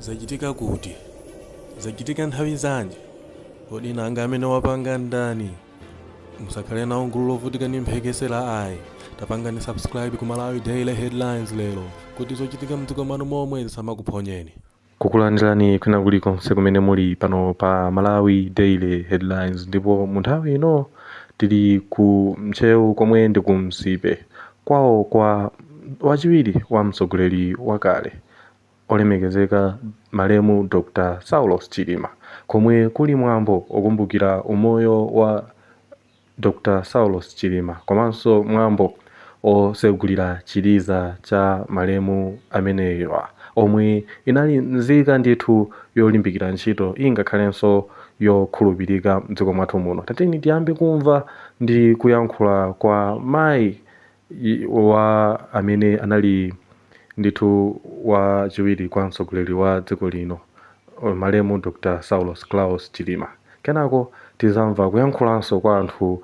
Zachitika kuti zachitika nthawi zanji kodi nanga amene wapanga ndani musakhale nawo gulu lovutika ndi mphekesera ayi tapangani subscribe ku Malawi Daily Headlines lero kuti zochitika mdziko mwanu momwe zisamakuphonyeni. Kukulandirani kwina kulikonse kumene muli pano pa Malawi Daily Headlines, ndipo mu nthawi ino tili ku Ntcheu komwe ndi ku Nsipe kwawo kwa wachiwiri wa mtsogoleri wakale olemekezeka malemu Dr. Saulos Chilima, komwe kuli mwambo okumbukira umoyo wa Dr. Saulos Chilima komanso mwambo osegulira chiliza cha malemu amenewa omwe inali nzika ndithu yolimbikira ntchito ingakhalenso yokhulupirika mdziko mwathu muno. Tateni tiyambe kumva ndi kuyankhula kwa mayi wa amene anali ndithu wachiwiri kwa mtsogoleri wa dziko lino malemu Dr. Saulos Klaus Chilima. Kenako tizamva kuyankhulanso kwa anthu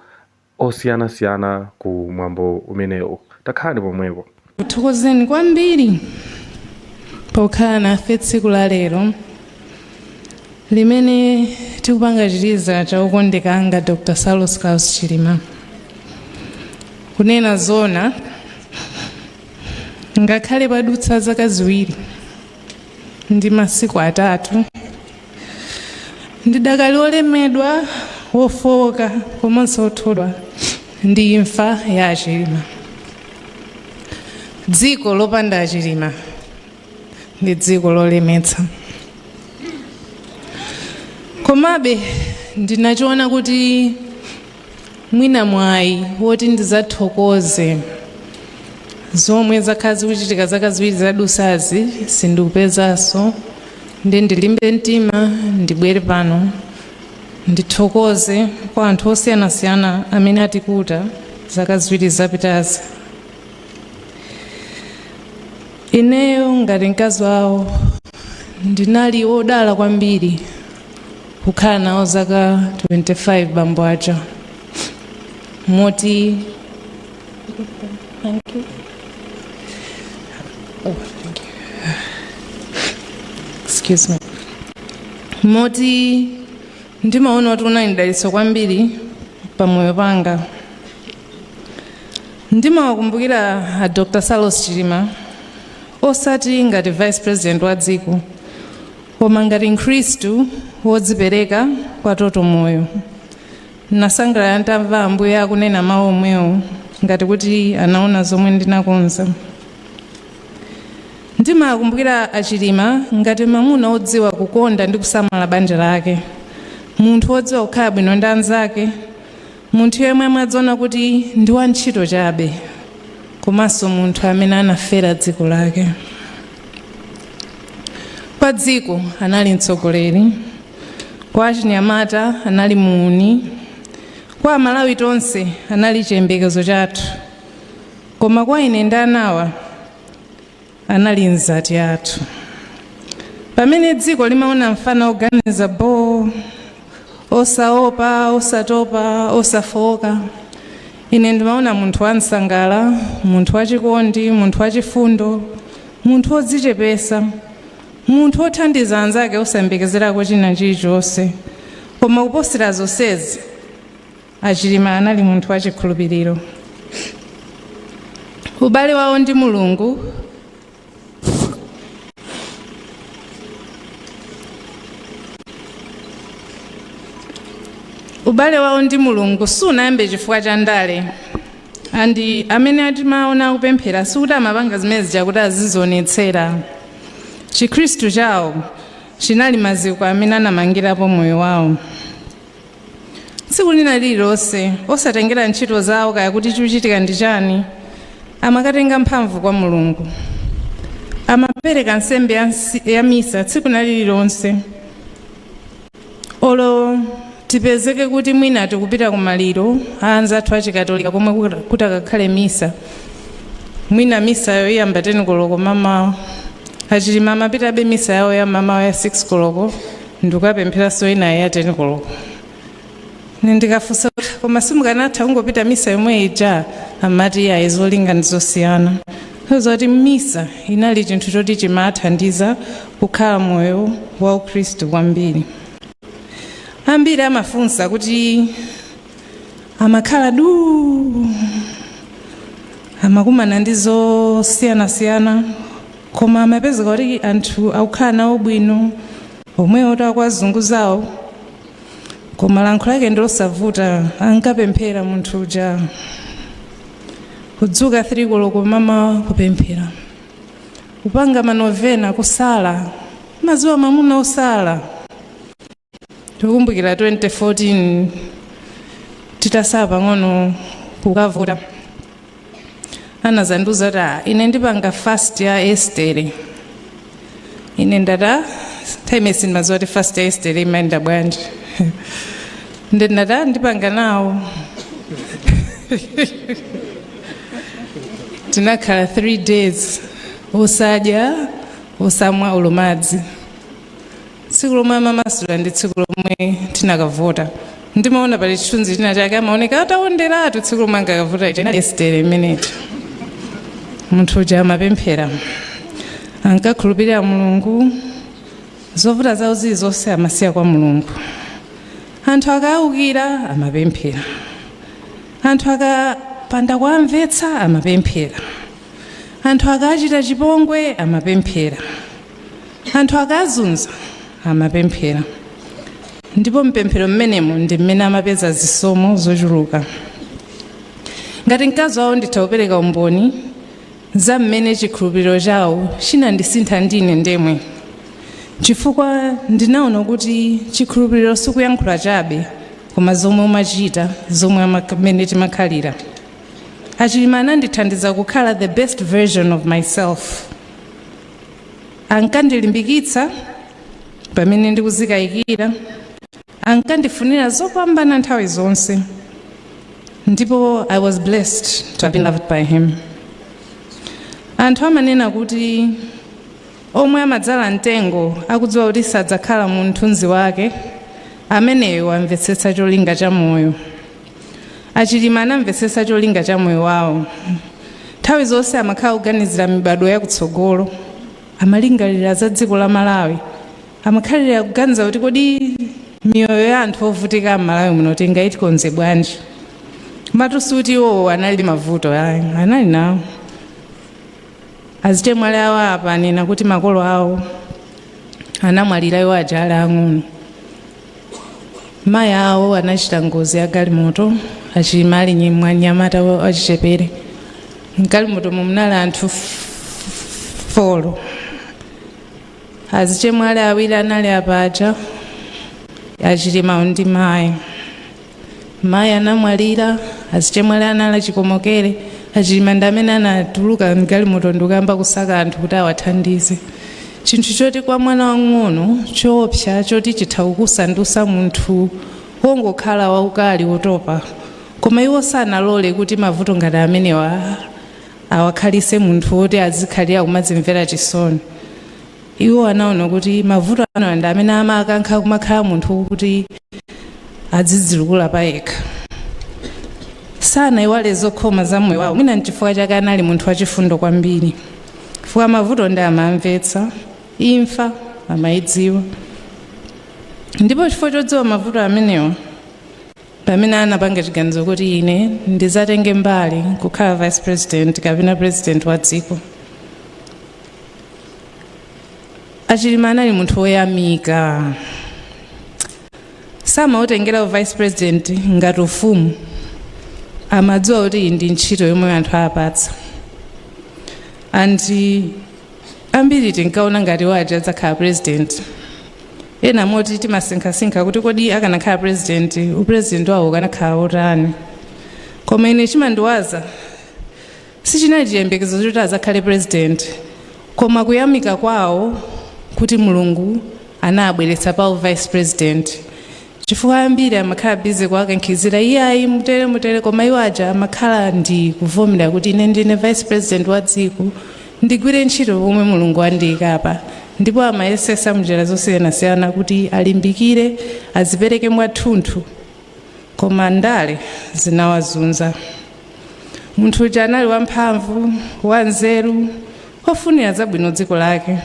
osiyanasiyana ku mwambo umenewu. Takhani pomwepo. Kuthokozeni kwambiri pokhala nafe tsiku la lero limene tikupanga chiliza cha okondeka anga Dr. Saulos Klaus Chilima. Kunena zona ngakhale padutsa zaka ziwiri ndi masiku atatu ndidakali olemedwa wofowoka komanso othodwa ndi imfa ya Achilima. Dziko lopanda Achilima ndi dziko lolemetsa. Komabe ndinachiona kuti mwina mwayi woti ndizathokoze zomwe zakhala zikuchitika zaka ziwiri zadusazi sindikupezanso, ndi ndilimbe mtima ndibwere pano ndithokoze kwa anthu osiyanasiyana amene atikuta zaka ziwiri zapitazi. Ineyo ngati mkazi wawo ndinali odala kwambiri kukhala nawo zaka 25 bambo aja moti thank you. Oh, thank you. Excuse me. Moti ndimaona kuti unali dalitso kwambiri pamoyo panga. Ndimawakumbukira a Dr. Saulos Chilima osati ngati vice president wa dziko koma ngati mkhristu wodzipereka kwa toto moyo. Nasangalala ntamva ambuye akunena mawu omwewo ngati kuti anaona zomwe ndinakonza. Ndimakumbukira Achilima ngati mamuna odziwa kukonda ndi kusamala banja lake, munthu odziwa kukhala bwino ndi anzake, munthu yemwe amadziona kuti ndi wantchito chabe, komanso munthu amene anafera dziko lake. Kwa dziko anali mtsogoleri, kwa achinyamata anali muuni, kwa Malawi tonse anali chiyembekezo chathu, koma kwa ine ndi anawa anali nzati athu. Pamene dziko limaona mfana oganiza bo, osaopa, osatopa, osafoka, ine ndimaona munthu wansangala, munthu wachikondi, munthu wachifundo, munthu odzichepesa, munthu othandiza anzake osayembekezerako china chilichonse. Koma kuposera zonsezi Achilima anali munthu wachikhulupiriro. Ubale wawo ndi Mulungu sunayambe chifukwa cha ndale. Andi amene atimaona kupemphera sikuti amapanga zimene zakuti azizionetsera. Chikhristu chawo chinali maziko amene anamangirapo moyo wawo. Tsiku lina lililonse osatengera ntchito zawo kaya kuti chikuchitika ndi chani, amakatenga mphamvu kwa Mulungu. Amapereka nsembe ya misa tsiku lililonse. Olo tipezeke kuti mwina tikupita kumaliro anzathu achikatolika komwe kuti akakhale misa, mwina misa yo iyamba 10 koloko mama Achilima amapita be misa yawo ya mama ya 6 koloko ndikapempheranso ina ya 10 koloko. Ndikafunsa koma simukanatha kungopita misa yomwe ija, amati ya izolinga ndizosiyana. zoti misa inali chinthu choti chimathandiza kukhala moyo wa ukhristu kwambiri. Ambiri amafunsa kuti amakhala amakumana ndi zosiyanasiyana, koma amapezeka kuti anthu akukhala nawo bwino omwewo takwazunguzawo, koma lankho lake ndilosavuta. Ankapemphera munthu uja, kudzuka 3 koloko mama kupemphera, kupanga manovena, kusala mazuwa mamuna osala. Tikumbukira 2014 titasala pang'ono kukavota, anazanduza kuti ine ndipanga fast ya Estere. Ine ndata time sindimadziwa kuti fast ya Estere imayenda bwanji. Ndendata ndipanga nawo. Tinakhala 3 days osadya osamwa olomadzi. Tsiku lomwe amamasula ndi tsiku lomwe tinakavota. Ndimaona pali chithunzi china chake amaoneka ataonderatu tsiku lomwe ankakavota ichi Estere imeneyi. Munthu uja amapemphera, ankakhulupirira Mulungu, zovuta zawo zonse amasiya kwa Mulungu. Anthu akaawukira amapemphera, anthu akapanda kuamvetsa amapemphera, anthu akachita chipongwe amapemphera, anthu akazunza amapemphera. Ndipo mpemphero mmenemo ndi mmene amapeza zisomo zochuluka. Ngati mkazi wawo nditha kupereka umboni za mmene chikhulupiriro chawo chinandisintha ndine ndemwe, chifukwa ndinaona kuti chikhulupiriro sikuyankhula chabe, koma zomwe umachita, zomwe amene timakhalira. Achilima anandithandiza kukhala the best version of myself. Ankandilimbikitsa pamene ndikuzikayikira, ankandifunira zopambana nthawi zonse. Ndipo I was blessed to have been loved by him. Anthu amanena kuti omwe amadzala mtengo akudziwa kuti sadzakhala mu mthunzi wake, ameneyo amvetsetsa cholinga cha moyo. Achilima anamvetsetsa cholinga cha moyo wawo. Nthawi zonse amakhala kuganizira mibado yakutsogolo, amalingalira za dziko la Malawi, amakhalira kuganiza kuti kodi miyoyo ya anthu ovutika m'Malawi muno tingayitikonze bwanji. Matusuti iwo anali mavuto ayi, anali nawo. Azichemwali awo apa anena kuti makolo awo anamwalira iwo aja ali ang'ono. Mayi awo anachita ngozi ya galimoto, Achilima ali mnyamata wachichepere. Galimoto munali anthu 4. Azichemwali awiri anali apaja, Achilima ndi mayi. Mayi anamwalira, azichemwali anali chikomokere. Achilima ndi amene anatuluka mgalimoto ndikuyamba kusaka anthu kuti awathandize. Chinthu choti kwa mwana wang'ono choopsa choti chitha kukusandusa munthu wongokhala waukali wotopa, koma iwo sanalole kuti mavuto ngati amenewa awakhalise munthu woti azikhalira kumadzimvera chisoni. Iwo anaona kuti mavuto ano ndi amene amakankha kumakhala munthu kuti adzidzilukula payekha. Sana iwale zokhoma za moyo wawo, mwina nchifukwa chake anali munthu wachifundo kwambiri. Chifukwa mavuto ndi amamvetsa, imfa amayidziwa. Ndipo chifukwa chodziwa mavuto amenewa, pamene anapanga chiganizo kuti ine ndizatenge mbali kukhala vice president kapena president wa dziko. Achilima anali munthu woyamika. Samautengera vice president ngati ufumu, amadziwa kuti ndi ntchito yomwe anthu apatsa. Anti ambiri tinkaona ngati waja adzakhala president. Ena moti timasinkhasinkha kuti kodi akanakhala president, upresident wawo ukanakhala otani. Koma ine chimandiwaza, sichinali chiyembekezo choti adzakhale president, koma kuyamika kwawo kuti Mulungu anabweretsa pa vice president. Chifukwa ambiri amakhala busy kuwakankhizira iyayi mutere, koma iwo aja amakhala ndi kuvomera kuti ine ndine vice president wa dziko, ndigwire ntchito pomwe Mulungu andiyikapa. Ndipo amayesesa mnjira zosiyanasiyana kuti alimbikire, azipereke mwathunthu, koma ndale zinawazunza. munthu uja anali wamphamvu, wanzeru, ofunira zabwino dziko lake,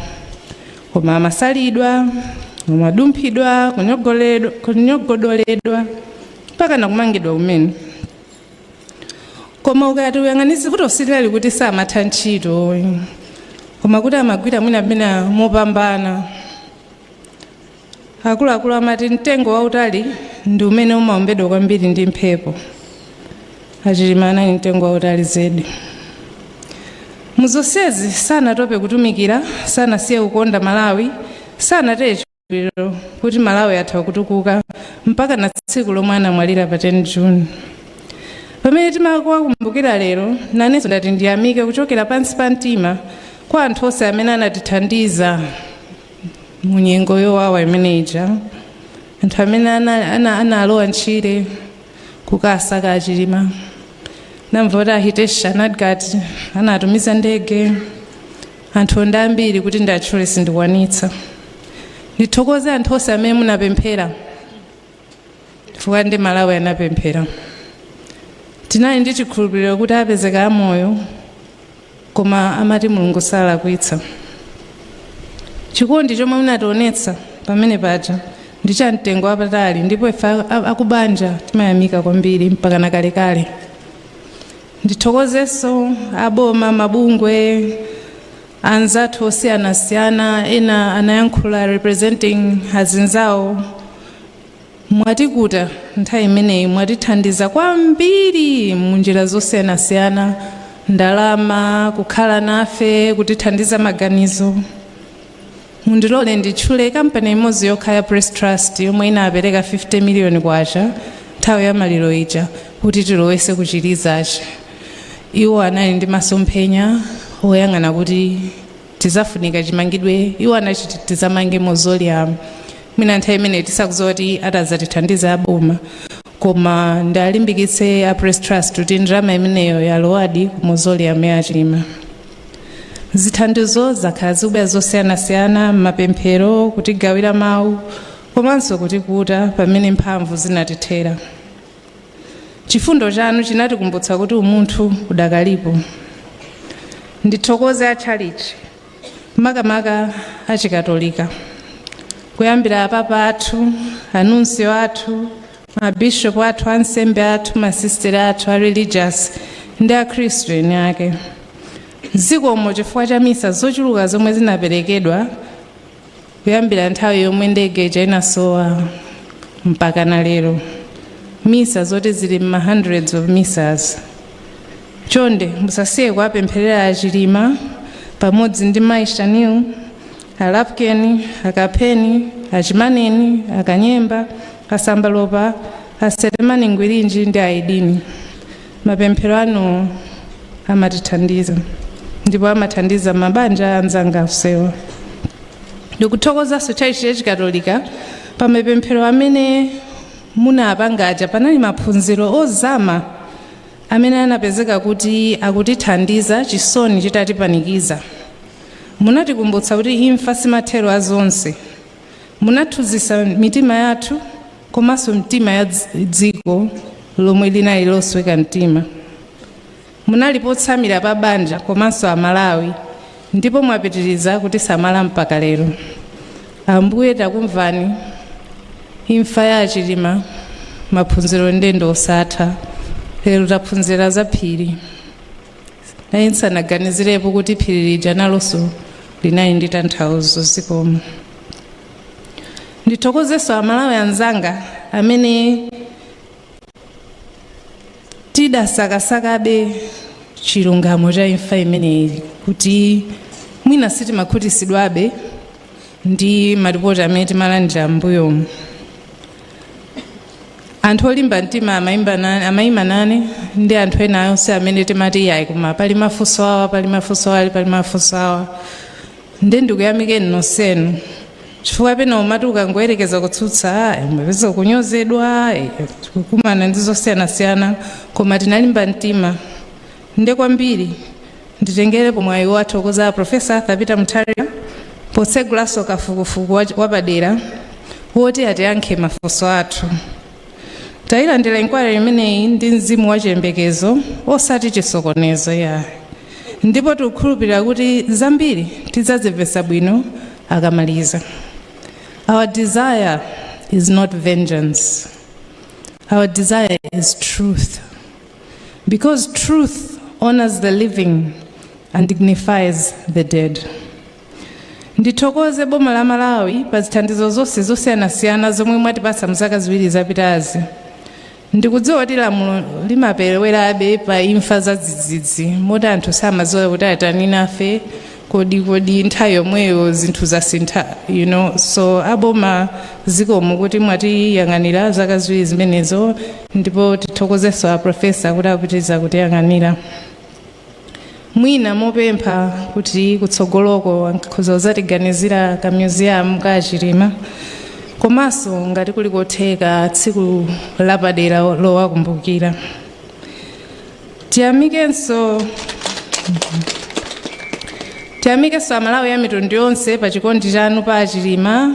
koma amasalidwa, amadumphidwa, kunyogodoledwa mpaka nakumangidwa kumene. Koma ukati uyang'anisi kuti usilali kuti samatha ntchito, koma kuti amagwira mwina amene mopambana. Akuluakulu amati mtengo wautali ndi umene umaombedwa kwambiri ndi mphepo. Achilima anali mtengo wautali zedi. Muzonsezi sanatope kutumikira, sanasiye kukonda Malawi, sanateye chipiro kuti Malawi atha kutukuka mpaka na tsiku lomwe anamwalira pa 10 June. Pamene timakumbukira lero, nanenso ndati ndiyamike kuchokera pansi pa mtima kwa anthu onse amene anatithandiza mu nyengo yowawa imeneja, anthu amene analowa ntchire kukasaka Achilima. Namva kuti Ahitesha Nadgati anatumiza ndege, anthu onda ambiri kuti ndatchule sindikwanitsa. Ndithokoze anthu onse amene munapemphera, chifukwa ndi Malawi anapemphera. Tinali ndi chikhulupiriro kuti apezeka amoyo, koma amati Mulungu salakwitsa. Chikondi chomwe munationetsa pamene paja ndi cha mtengo wapatali, ndipo ife akubanja timayamika kwambiri mpaka na kalekale. Ndithokozenso aboma, mabungwe, anzathu osiyanasiyana, ena anayankhula representing azinzawo. Mwatikuta nthawi imeneyi, mwatithandiza kwambiri munjira zosiyanasiyana, ndalama, kukhala nafe, kutithandiza maganizo. Mundilole nditchule kampani imodzi yokha ya Press Trust yomwe inapereka 50 million kwacha nthawi ya maliro ija kuti tilowese kuchilizachi. Iwo anali ndi masomphenya oyang'ana kuti tizafunika chimangidwe, iwo anachiti tizamange mausoleum. Mwina nthawi imeneyi tisakudziwa kuti atazatithandiza aboma, koma ndalimbikitse a Press Trust kuti ndalama imeneyo yalowadi ku mausoleum ya Achilima. Zithandizo zakhala zikubwera zosiyanasiyana, mapemphero, kutigawira mawu, komanso kutikuta pamene mphamvu zinatithera. Chifundo chanu chinatikumbutsa kuti umunthu udakalipo. Ndithokoze atchalichi, makamaka achikatolika, kuyambira apapa athu, anunsio athu, mabishopu athu, ansembe athu, masistere athu, religious ndi akhristu eni ake. Zikomo chifukwa cha misa zochuluka zomwe zinaperekedwa kuyambira nthawi yomwe ndege ija inasowa mpaka na lero. Misa zoti zili hundreds of misas. Chonde musasiye kuwapempherera Achilima pamodzi ndi Maishaniu, Alapkeni, Akapeni, Achimaneni, Akanyemba, Asambalopa, Aselemani Ngwirinji ndi Aidini. Mapemphero anu amatithandiza, ndipo amathandiza mabanja anzanga onsewa. Ndikuthokozanso chalichi chachikatolika pa mapemphero amene munapangaja. Panali maphunziro ozama amene anapezeka kuti akutithandiza chisoni chitatipanikiza. Munatikumbutsa kuti imfa simathero azonse. Munathunzitsa mitima yathu komanso mtima ya dziko lomwe linali losweka mtima. Munalipotsamira pa banja komanso Amalawi, ndipo mwapitiriza kuti samala mpaka lero. Ambuye takumvani. Imfa ya Achilima maphunziro ndendo osatha. Lero taphunzira za phiri. Nayi nsanaganizirepo kuti phiri lija nalonso linali ndi tanthauzo. Zikomo. Ndithokozenso Amalawi anzanga amene tidasakasakabe chilungamo cha imfa imeneyi, kuti mwina sitimakhutisidwabe ndi maripoti amene timalandira m'mbuyomu. Anthu olimba mtima amayima nane ndi anthu ena onse amene timati yayi koma pali mafunso awa, pali mafunso ali, pali mafunso awa. Ndi ndikuyamikeni nonsenu, chifukwa pena umati ukangoyerekeza kutsutsa mapeza kunyozedwa, kukumana ndi zosiyanasiyana, koma tinalimba mtima. Nde kwambiri nditengere pomwe wathokoza Profesa Thabita Mutharika potsegulaso kafukufuku wapadera woti atiyankhe mafunso athu. tayilandira inquiry imeneyi ndi mzimu wa chiyembekezo osati chisokonezo ya ndipo tikukhulupirira kuti zambiri tidzazimvetsa bwino akamaliza. Our desire is not vengeance. Our desire is truth. Because truth honors the living and dignifies the dead. Ndithokoze boma la Malawi pa zithandizo zonse zosiyanasiyana zomwe mwatipatsa mzaka ziwiri zapitazi. Ndikudziwa kuti lamulo limaperewerabe pa imfa za dzidzidzi moti anthu samadziwa kuti atani nafe kodi nthawi yomweyo zinthu zasintha, so aboma zikomo kuti mwatiyang'anira zaka ziwiri zimenezo, ndipo tithokozenso a profesa kuti apitiriza kutiyang'anira. Mwina mopempha kuti kutsogoloko nkhoza kuzatiganizira ka museum ka Chilima, komanso ngati kuli kotheka tsiku lapadera lowakumbukira. Tiyamikenso Amalawi a mitundu yonse pa chikondi chanu pa Chilima,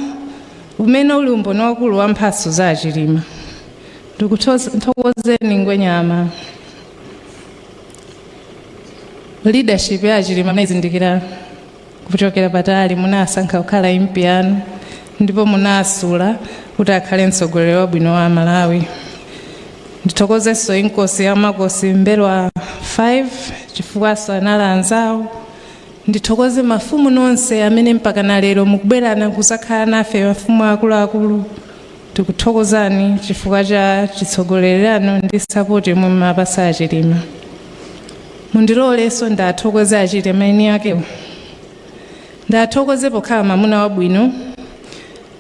umene uli umboni wakulu wa mphatso za Chilima. Ndikuthokozeni ngwenyama. Leadership ya Chilima inazindikira kuchokera patali, munasankha kukhala MP yanu ndipo munasula kuti akhale mtsogoleri wabwino wa Malawi. Ndithokozenso inkosi ya makosi mbelwa 5 chifukwaso anali anzawo. Ndithokoze mafumu nonse amene mpaka na lero mukubwerana kusakhala nafe mafumu akuluakulu. Tikuthokozani chifukwa cha chitsogolerano ndi support yomwe mumapasa a Chilima. Mundilolenso ndathokoze a Chilima eni akewo. Ndathokoze pokhala mwamuna wabwino.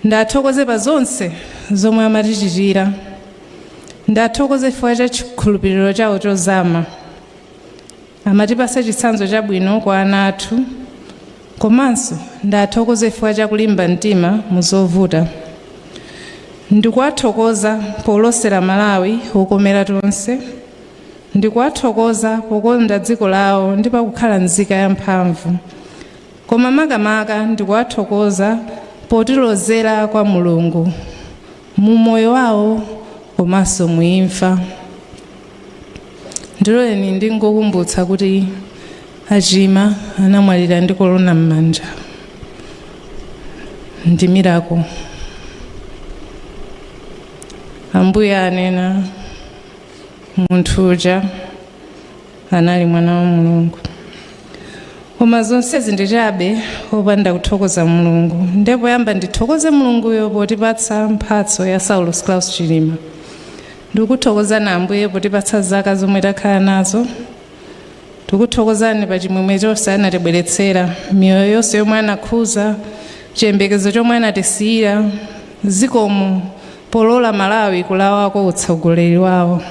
Ndathokoze pa zonse zomwe amatichitira. Ndathokoze chifukwa cha chikhulupiriro chawo chozama. Amatipasa chitsanzo chabwino kwa ana athu. Komanso ndathokoze chifukwa cha kulimba mtima muzovuta. Ndikuwathokoza polosera Malawi okomera tonse. Ndikuwathokoza pokonda dziko lawo ndi pakukhala nzika ya mphamvu. Koma makamaka ndikuwathokoza potilozera kwa Mulungu mu moyo wawo komanso muimfa. Ndiloleni ndingokumbutsa kuti a Chilima anamwalira ndi korona m'manja. Ndi miracle. Ambuye anena munthu uja anali mwana wa Mulungu. Koma zonsezi ndichabe opanda kuthokoza Mulungu. Ndipo yamba ndithokoze Mulunguyo potipatsa mphatso ya Saulos Klaus Chilima. Ndikuthokozani Ambuye potipatsa zaka zomwe takhala nazo. Tikuthokozani pa chimwemwe chonse anatibweretsera, miyoyo yonse yomwe anakhuza, chiyembekezo chomwe anatisiyira, zikomo polola Malawi kulawako utsogoleri wawo.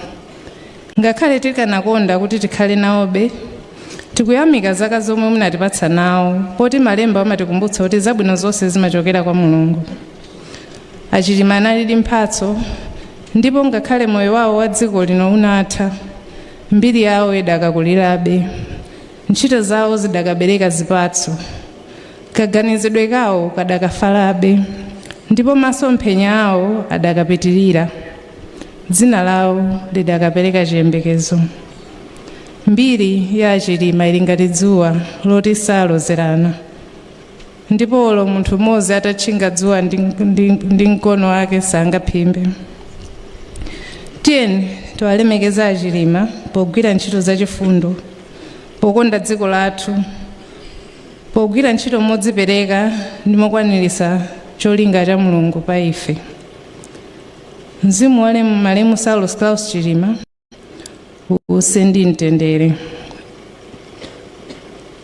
Ngakhale tikanakonda kuti tikhale nawobe, tikuyamika zaka zomwe munatipatsa nawo, poti malemba amatikumbutsa kuti zabwino zonse zimachokera kwa Mulungu. A Chilima analidi mphatso, ndipo ngakhale moyo wawo wa dziko lino unatha, mbiri yawo idakakulirabe, ntchito zawo zidakabereka zipatso, kaganizidwe kawo kadakafalabe, ndipo masomphenya awo adakapitirira, dzina lawo lidakapereka chiyembekezo. Mbiri ya Chilima ili ngati dzuwa loti salozerana, ndipo olo munthu mmodzi atatchinga dzuwa ndi mkono wake sangaphimbe. Tiyeni tiwalemekeza a Chilima pogwira ntchito zachifundo, pokonda dziko lathu, pogwira ntchito modzipereka ndi mokwanirisa cholinga cha Mulungu pa ife. Mzimu wale malemu Saulos Klaus Chilima uuse ndi mtendere.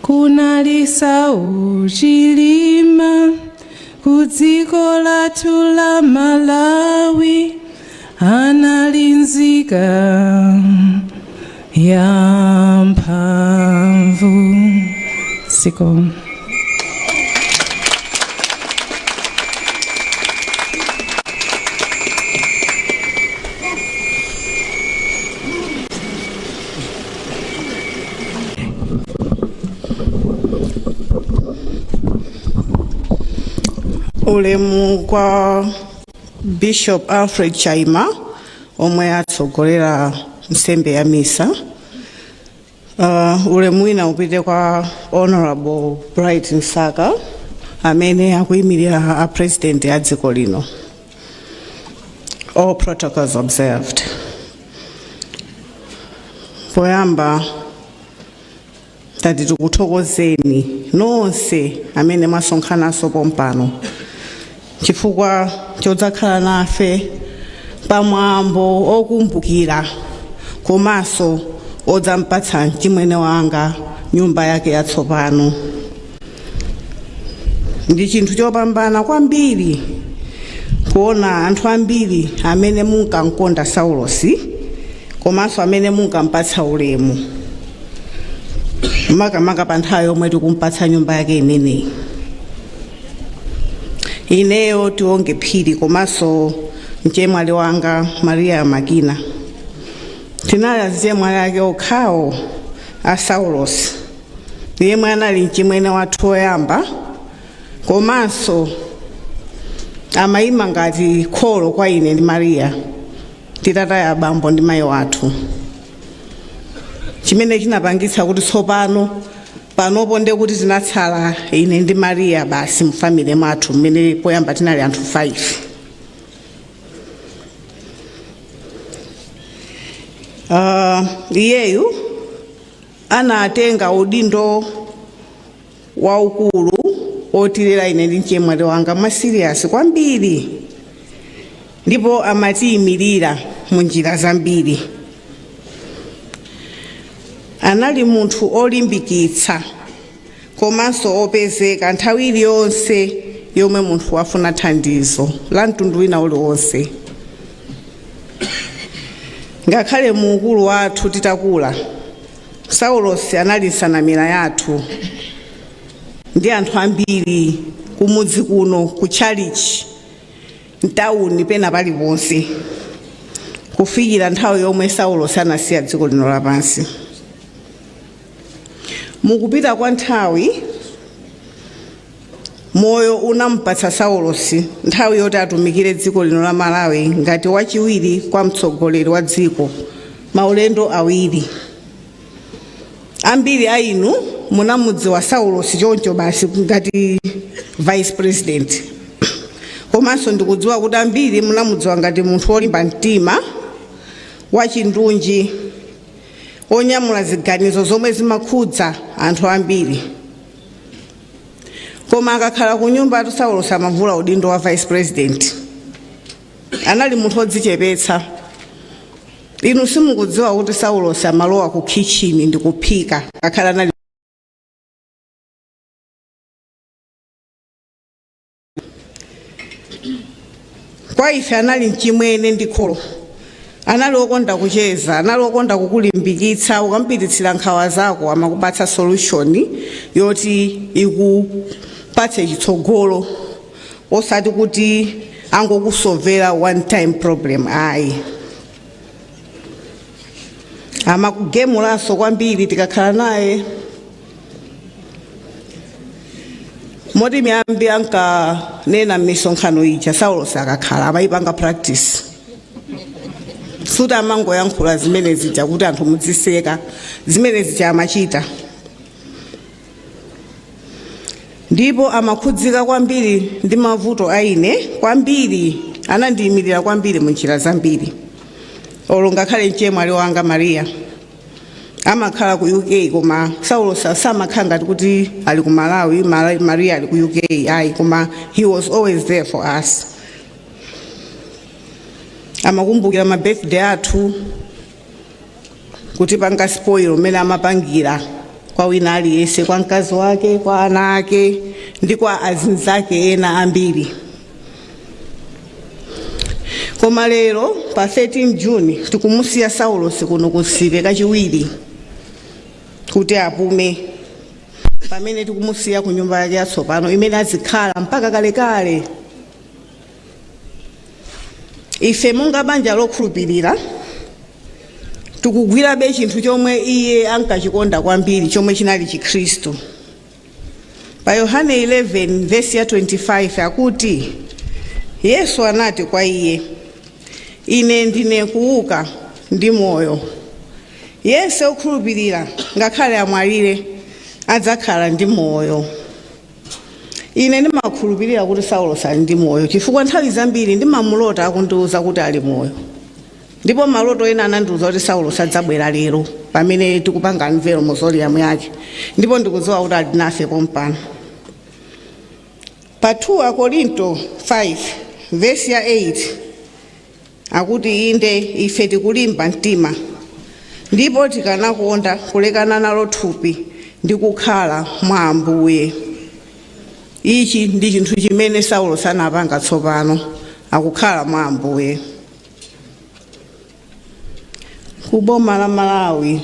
Kunali Saulos Chilima ku dziko lathu la Malawi, anali nzika ya mphamvu. Zikomo. Ulemu kwa Bishop Alfred Chilima omwe atsogolera nsembe ya misa. Ulemu wina upite kwa Honorable Bright Nsaka amene akuyimirira a president a dziko lino. All protocols observed. Poyamba tati tikuthokozeni nonse amene mwasonkhanaso pompano chifukwa chodzakhala nafe pamwambo okumbukira komanso odzampatsa chimwene wanga nyumba yake yatsopano. Ndi chinthu chopambana kwambiri kuona anthu ambiri amene munkankonda Saulos komanso amene munkampatsa ulemu makamaka pa nthawi yomwe tikumpatsa nyumba yake imeneyi. Ineyo tionge phiri komanso mchemwali wanga Maria Makina tinali azemwali ake okhawo a Saulos, yemwe anali mchimwene wathu oyamba komanso amayima ngati kholo kwa ine ndi Maria titataya abambo ndi mayi wathu, chimene chinapangitsa kuti tsopano panopo nde kuti tinatsala ine ndi Maria basi mfamily mwathu mmene poyamba tinali anthu 5. Iyeyu anatenga udindo waukulu otilera ine ndi mchemwali wanga masirias kwambiri, ndipo amatiyimirira mu njira zambiri. Anali munthu olimbikitsa komanso opezeka nthawi iliyonse yomwe munthu wafuna thandizo la mtundu wina uliwonse. Ngakhale mu ukulu wathu titakula, Saulos anali nsanamira yathu ndi anthu ambiri kumudzi kuno ku chalichi mtawuni pena paliponse kufikira nthawi yomwe Saulos anasiya dziko lino lapansi. Mukupita kwa nthawi moyo unampatsa Saulos nthawi yoti atumikire dziko lino la Malawi ngati wachiwiri kwa mtsogoleri wa dziko, maulendo awiri. Ambiri a inu munamudziwa Saulos choncho basi ngati vice president, komanso ndikudziwa kuti ambiri munamudziwa ngati munthu olimba mtima wachindunji onyamula ziganizo zomwe zimakhudza anthu ambiri. Koma akakhala ku nyumba atu Saulos amavula udindo wa vice president. Anali munthu odzichepetsa. Inu simukudziwa kuti Saulos amalowa ku kitchen ndi kuphika akhala anali kwa ife anali mchimwene ndi kholo. Anali okonda kucheza, anali okonda kukulimbikitsa, ukampititsira nkhawa zako amakupatsa solution yoti ikupatse chitsogolo osati kuti angokusovera one time problem ayi. Amakugemulanso kwambiri tikakhala naye. Moti miyambi ankanena m'misonkhano ija Saulos akakhala amayipanga practice. Suti amangoyankhula zimene zija kuti anthu mudziseka, zimene zija amachita. Ndipo amakhudzika kwambiri ndi mavuto aine kwambiri, anandiyimirira kwambiri mu njira zambiri. Olo ngakhale mchemwali wanga Maria amakhala ku UK koma Saulos samakhala ngati kuti ali ku Malawi, Maria ali ku UK ayi, koma he was always there for us. Amakumbukira ma birthday athu kuti panga spoil mene amapangira kwa wina aliyense, kwa mkazi wake, kwa ana ake ndi kwa azinzi ake ena ambiri. Koma lero pa 13 June tikumusiya Saulos kuno ku Nsipe kachiwiri kuti apume, pamene tikumusiya ku nyumba yake yatsopano imene azikhala mpaka kalekale. Ife monga banja lokhulupirira tikugwirabe chinthu chomwe iye ankachikonda kwambiri chomwe chinali Chikhristu. Pa Yohane 11 verse ya 25 akuti Yesu anati kwa iye, ine ndine kuuka ndi moyo. Yense okhulupirira ngakhale amwalire adzakhala ndi moyo. Ine ndimakhulupirira kuti Saulos ali ndi moyo chifukwa nthawi zambiri ndimamulota akundiuza kuti ali moyo. Ndipo maloto ena anandiuza kuti Saulos adzabwera lero pamene tikupanga mvero mausoleum yake. Ndipo ndikudziwa kuti ali nafe pompano. Pa 2 Korinto 5 verse ya 8 akuti inde ife tikulimba mtima ndipo tikanakonda kulekana nalo thupi ndi kukhala mwa Ambuye. Ichi ndi chinthu chimene Saulos anapanga tsopano, akukhala mwa Ambuye. Kuboma la Malawi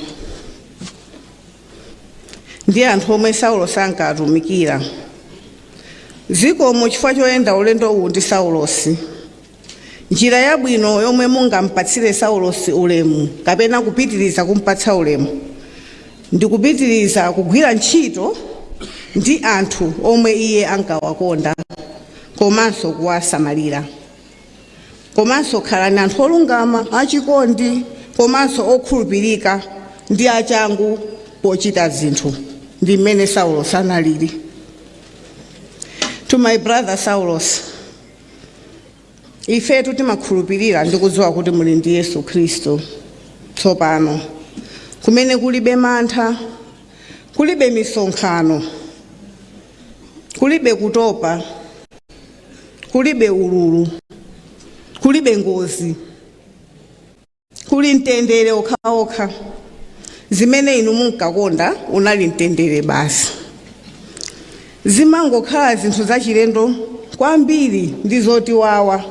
ndi anthu omwe Saulos ankatumikira. Zikomo chifukwa choyenda ulendo uwu ndi Saulos. Njira yabwino yomwe mungampatsire Saulos ulemu kapena kupitiriza kumpatsa ulemu ndi kupitiriza kugwira ntchito ndi anthu omwe iye ankawakonda komanso kuwasamalira. Komanso khalani anthu olungama, achikondi, komanso okhulupirika ndi achangu pochita zinthu. Ndi mmene Saulos analili. To my brother Saulos, ifetu timakhulupirira ndi kudziwa kuti muli ndi Yesu Khristu tsopano, kumene kulibe mantha, kulibe misonkhano, kulibe kutopa, kulibe ululu, kulibe ngozi, kuli mtendere okhaokha. Zimene inu munkakonda unali mtendere basi. Zimangokhala zinthu zachilendo kwambiri ndi zotiwawa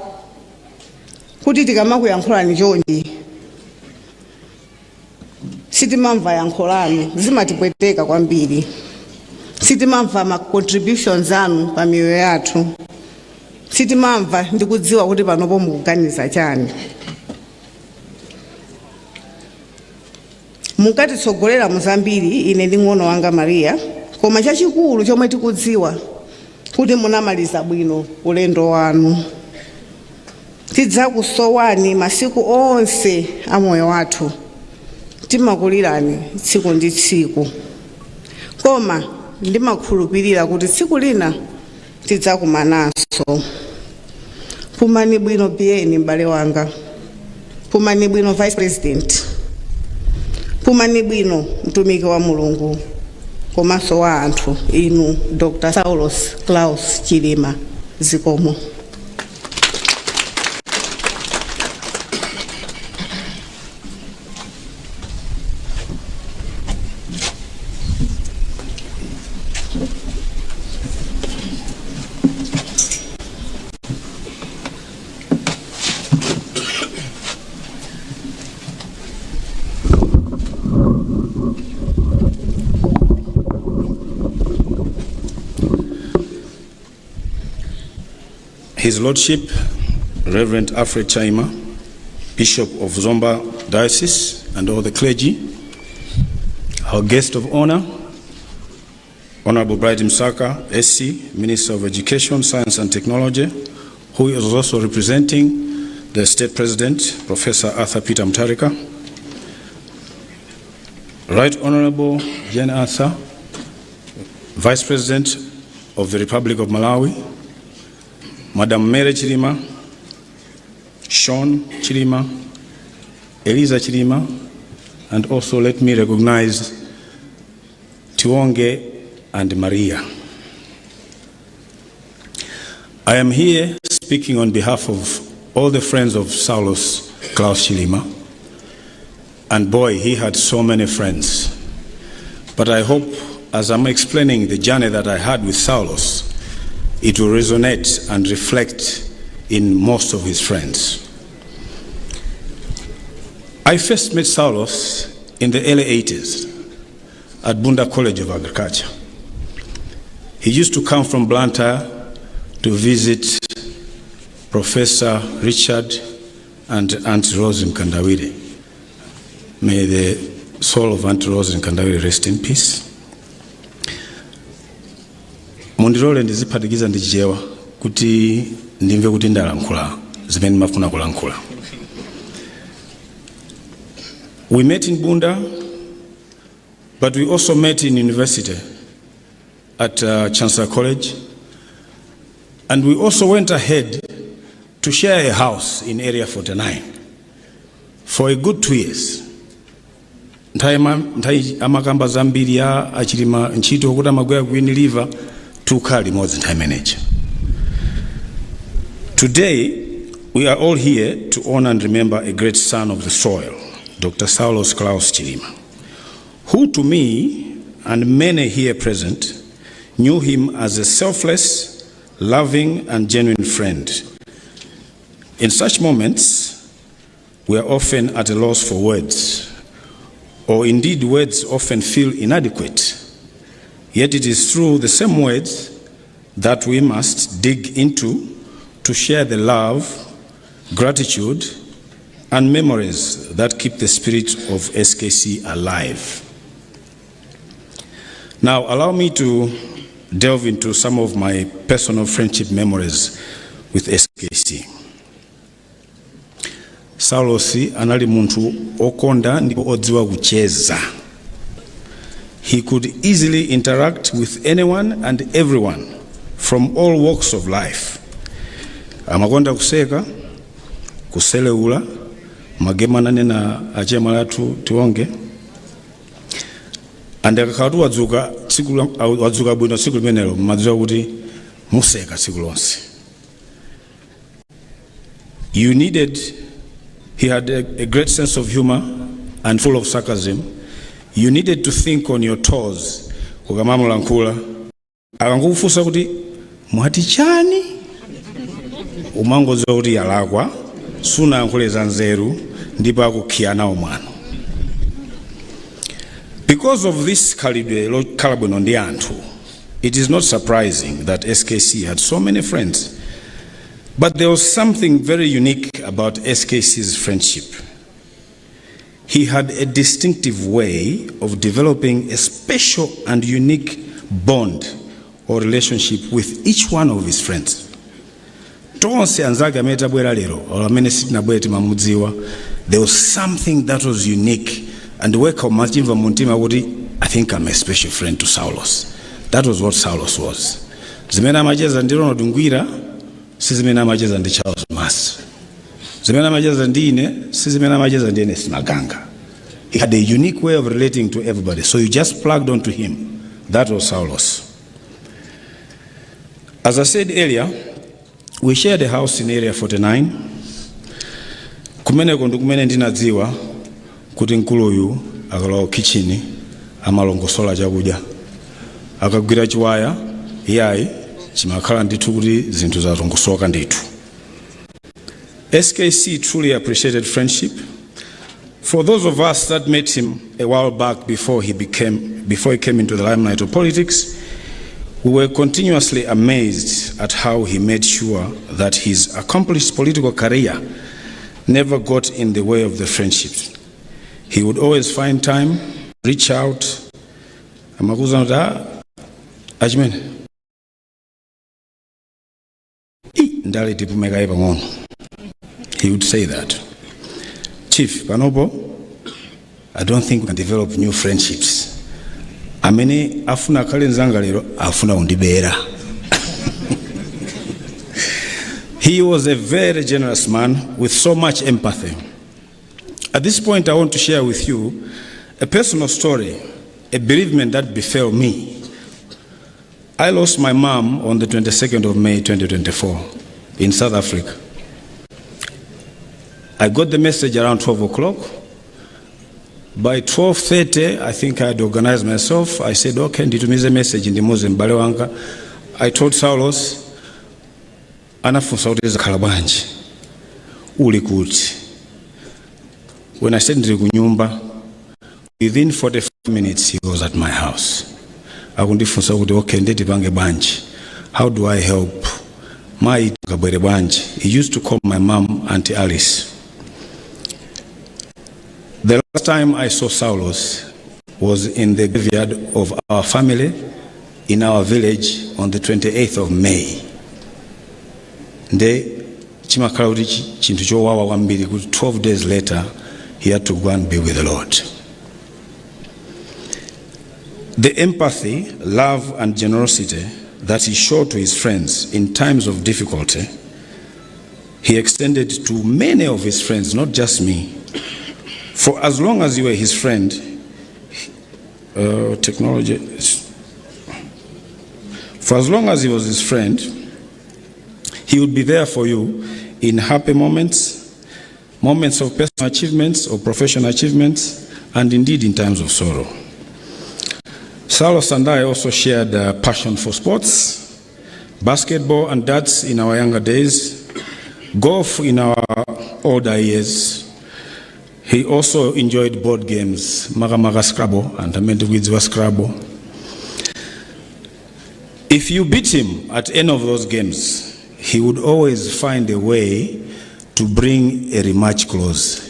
kuti tikamakuyankhulani chonchi sitimamva yankho lanu, zimatipweteka kwambiri. Sitimamva ma contributions anu pa miyoyo yathu. Sitimamva ndi kudziwa kuti panopo mukuganiza chani. Munkatitsogolera muzambiri ine ndi ng'ono wanga Maria, koma chachikulu chomwe tikudziwa kuti munamaliza bwino ulendo wanu. Tidzakusowani masiku onse a moyo wathu. Timakulirani tsiku ndi tsiku. Koma ndimakhulupirira kuti tsiku lina tidzakumananso. Pumani bwino BN m'bale wanga. Pumani bwino Vice President. Pumani bwino mtumiki wa Mulungu. Komanso wa anthu inu Dr. Saulos Klaus Chilima. Zikomo. His Lordship, Reverend Alfred Chilima, Bishop of Zomwe Diocese, and all the clergy, our guest of honor, Honorable Bright Msaka, SC, Minister of Education, Science and Technology, who is also representing the State President, Professor Arthur Peter Mutharika, Right Honorable Jen Arthur, Vice President of the Republic of Malawi, Madam Mary Chilima, Sean Chilima, Eliza Chilima, and also let me recognize Tionge and Maria. I am here speaking on behalf of all the friends of Saulos Klaus Chilima, and boy, he had so many friends. But I hope as I'm explaining the journey that I had with Saulos, it will resonate and reflect in most of his friends. I first met Saulos in the early 80s at Bunda College of Agriculture. He used to come from Blantyre to visit Professor Richard and Auntie Rose Nkandawire. May the soul of Auntie Rose Nkandawire rest in peace. Mundirole ndiziphatikiza ndijewa kuti ndimve kuti ndalankhula zimene mafuna kulankhula. We met in Bunda, but we also met in university at Chancellor College, and we also went ahead to share a house in Area 49 for a good 2 years. Nthai amakamba zambiri ya achilima ntchito kuti amagwera ku Unilever tukhala limodzi nthawi imeneyi. Today, we are all here to honor and remember a great son of the soil, Dr. Saulos Klaus Chilima, who to me and many here present knew him as a selfless, loving and genuine friend. In such moments, we are often at a loss for words, or indeed words often feel inadequate. Yet it is through the same words that we must dig into to share the love, gratitude, and memories that keep the spirit of SKC alive. Now, allow me to delve into some of my personal friendship memories with SKC. Saulos anali muntu okonda ndipo odziwa kucheza. He could easily interact with anyone and everyone from all walks of life. Amakonda kuseka, kuseleula, magemanane na achema latu tionge. Ande akakatu wadzuka bwino siku limenelo madziwa kuti museka siku lonse. He had a great sense of humor and full of sarcasm. You needed to think on your toes. Ukamamulankula akangufusa kuti mwati chani umangodziwa kuti yalakwa sunayankhuleza nzeru ndipo akukhiana umwano. Because of this kalabwino ndi anthu, it is not surprising that SKC had so many friends. But there was something very unique about SKC's friendship. He had a distinctive way of developing a special and unique bond or relationship with each one of his friends. Tonse anzake ameta bwera lero, or amene sitinabwera timamudziwa, there was something that was unique. And weka umachimva muntima kuti, I think I'm a special friend to Saulos. That was what Saulos was. Zimene amacheza ndi Ronald Ngwira, sizimene amacheza ndi Charles Mas. Zimene amacheza ndi ine, sizimene amacheza ndi Ernest Maganga. He had a unique way of relating to everybody, so you just plugged onto him. That was Saulos. As I said earlier, we shared a house in Area 49. Kumene kondu kumene ndinadziwa kuti nkuluyu akalowa kitcheni amalongosola chakudya. Akagwira chiwaya, iyayi chimakhala ndithu kuti zinthu zatongosoka ndithu. SKC truly appreciated friendship. For those of us that met him a while back before he came into the limelight of politics, we were continuously amazed at how he made sure that his accomplished political career never got in the way of the friendship. He would always find time, reach out. He would say that. Chief, Panobo, I don't think we can develop new friendships. Amene afuna kale nzangalero afuna undibera. He was a very generous man with so much empathy. At this point, I want to share with you a personal story, a bereavement that befell me. I lost my mom on the 22nd of May 2024 in South Africa. I got the message around 12 o'clock. By 12:30, I think I had organized myself. I said, okay, nditumize message in the Muslim Balewanga. I told Saulos, anafunsa kuti zakhala bwanji uli kuti. When I said ndiri kunyumba, within 45 minutes he was at my house. Akundifunsa kuti okay ndeti pange bwanji. How do I help? Mai kabwere bwanji. He used to call my mom Auntie Alice. The last time I saw Saulos was in the graveyard of our family in our village on the 28th of May. Nde chimakhala kuti chinthu chowawa kwambiri kuti 12 days later he had to go and be with the Lord. The empathy, love, and generosity that he showed to his friends in times of difficulty, he extended to many of his friends, not just me. For as long as you were his friend, for as long as he was his friend, he would be there for you in happy moments, moments of personal achievements or professional achievements, and indeed in times of sorrow. Saulos and I also shared a passion for sports, basketball and darts in our younger days, golf in our older years. He also enjoyed board games, Maga Scrabble and Attendees Scrabble. If you beat him at any of those games, he would always find a way to bring a rematch clause.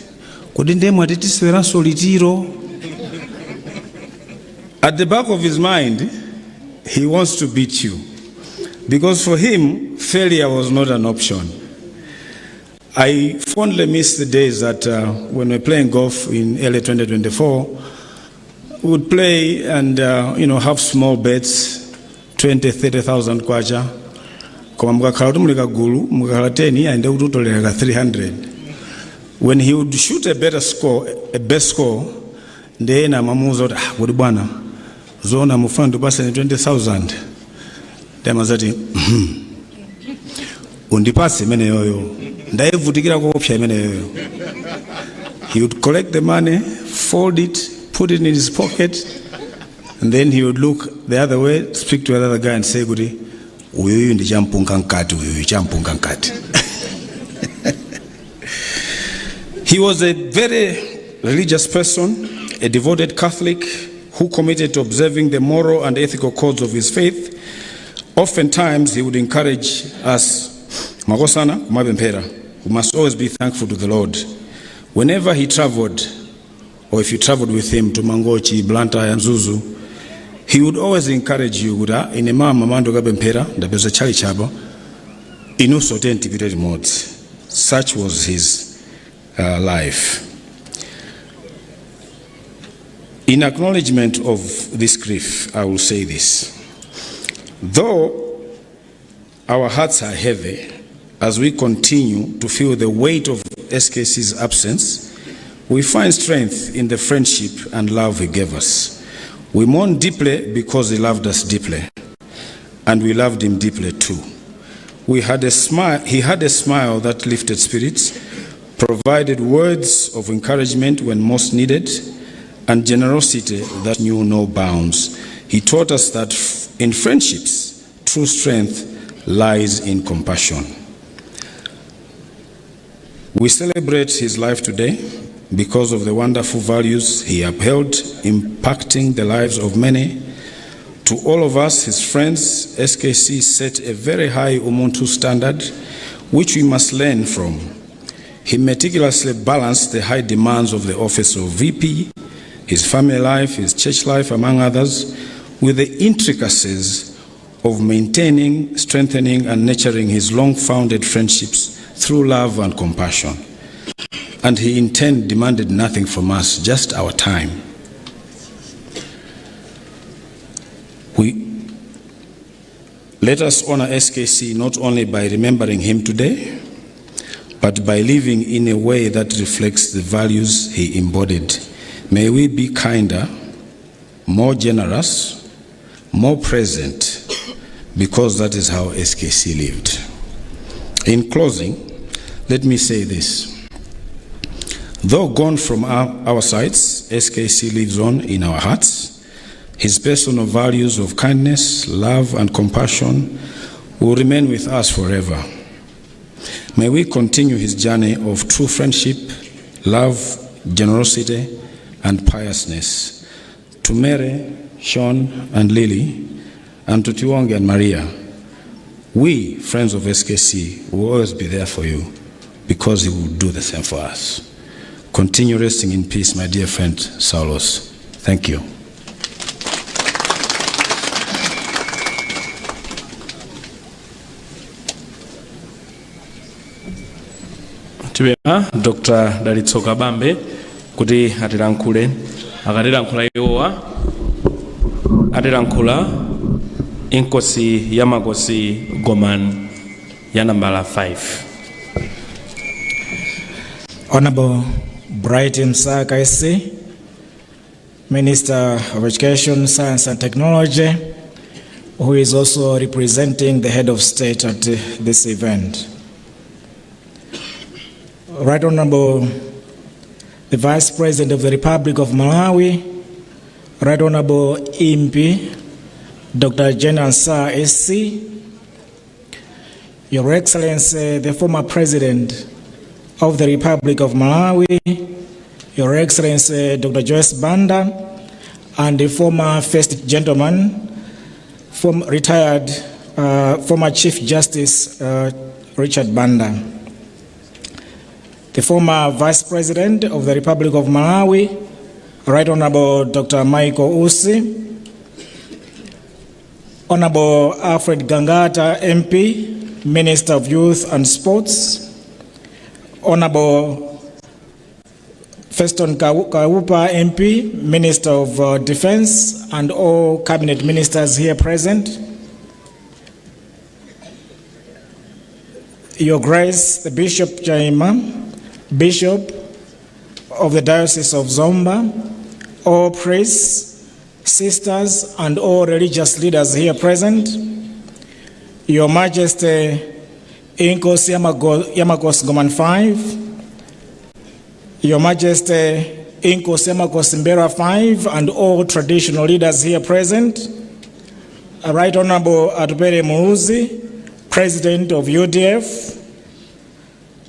At the back of his mind, he wants to beat you, because for him, failure was not an option. I fondly miss the days that when we were playing golf in early 2024, we would play and have small bets, 20, 30,000 kwacha. Kama mukakhala mulika gulu, mukakhala 10 and utotolera 300. When he would shoot a best score, then amamuza kuti bwana zona mufana tupase 20,000. Demazati undipase imene yoyo. Ndayevutikira kuopsha imene yoyo. He would collect the money, fold it, put it in his pocket, and then he would look the other way, speak to another guy and say, "Gudi, uyu ndi champunga nkati, uyu champunga nkati." He was a very religious person, a devoted Catholic who committed to observing the moral and ethical codes of his faith. Oftentimes, he would encourage us, Magosana, Kumabempera, we must always be thankful to the Lord. Whenever he traveled, or if you traveled with him to Mangochi, Blantyre, and Zuzu, he would always encourage you, in a mamando gabempera, the beza chali chabo, inu sote integrated modes. Such was his life. In acknowledgement of this grief, I will say this. Though our hearts are heavy as we continue to feel the weight of SKC's absence, we find strength in the friendship and love he gave us. We mourn deeply because he loved us deeply, and we loved him deeply too. He had a smile that lifted spirits, provided words of encouragement when most needed, and generosity that knew no bounds. He taught us that in friendships, true strength lies in compassion. We celebrate his life today because of the wonderful values he upheld, impacting the lives of many. To all of us, his friends, SKC set a very high Ubuntu standard, which we must learn from. He meticulously balanced the high demands of the office of VP, his family life, his church life, among others, with the intricacies of maintaining, strengthening, and nurturing his long-founded friendships through love and compassion. And he in turn demanded nothing from us, just our time. Let us honor SKC not only by remembering him today, but by living in a way that reflects the values he embodied. May we be kinder, more generous, more present, because that is how SKC lived. In closing, let me say this. Though gone from our sides, SKC lives on in our hearts. His personal values of kindness, love, and compassion will remain with us forever. May we continue his journey of true friendship, love, generosity, and piousness. To Mary, Sean, and Lily, and to Tiwonge and Maria, we, friends of SKC, will always be there for you because he will do the same for us. Continue resting in peace, my dear friend Saulos. Thank you. Dr. Dalitso Kabambe kuti atilankhule. Akatilankhula iwowa atilankhula inkosi ya makosi Goman ya nambala 5. Honorable Bright Msaka SC, Minister of Education, Science and Technology, who is also representing the head of state at this event. Right Honorable the Vice President of the Republic of Malawi, Right Honorable MP, Dr. General Sir SC, Your Excellency, the former President of the Republic of Malawi, Your Excellency, Dr. Joyce Banda, and the former First Gentleman, retired former Chief Justice Richard Banda, the former Vice President of the Republic of Malawi, Right Honorable Dr. Michael Usi, Honorable Alfred Gangata MP, Minister of Youth and Sports, Honorable Feston Kawupa MP, Minister of Defense, and all cabinet ministers here present. Your Grace, the Bishop Chilima, Bishop of the Diocese of Zomba, all priests, sisters, and all religious leaders here present. Your Majesty, Inkosi Yamakos Goman 5, Your Majesty, Inkosi Yamakos Mbera 5, and all traditional leaders here present. Right Honorable Atupere Muruzi, President of UDF,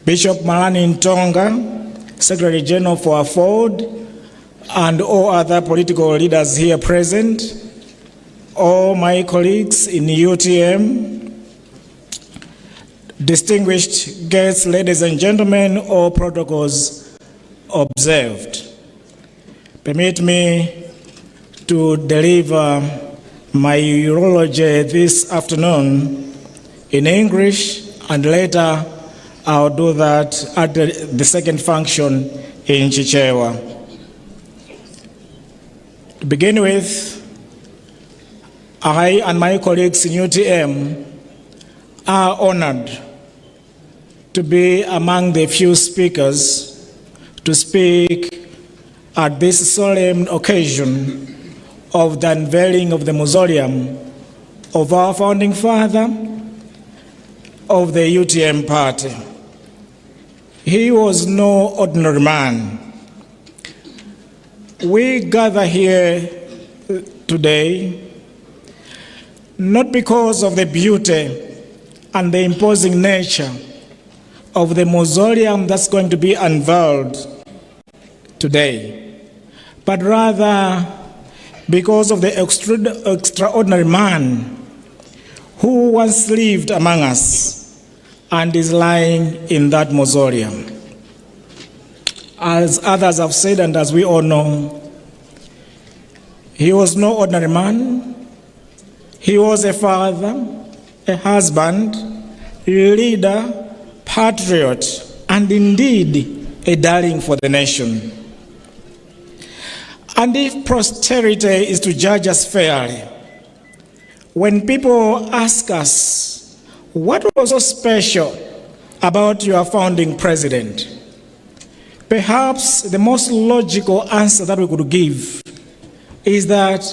Bishop Malani Ntonga, Secretary General for Afford, and all other political leaders here present, all my colleagues in UTM, distinguished guests, ladies and gentlemen, all protocols observed. Permit me to deliver my eulogy this afternoon in English, and later I'll do that at the second function in Ntcheu. To begin with, I and my colleagues in UTM are honored to be among the few speakers to speak at this solemn occasion of the unveiling of the mausoleum of our founding father of the UTM party. He was no ordinary man. We gather here today not because of the beauty and the imposing nature of the mausoleum that's going to be unveiled today, but rather because of the extraordinary man who once lived among us and is lying in that mausoleum. As others have said, and as we all know, he was no ordinary man. He was a father, a husband, leader, patriot, and indeed a darling for the nation. And if posterity is to judge us fairly, when people ask us, what was so special about your founding president? Perhaps the most logical answer that we could give is that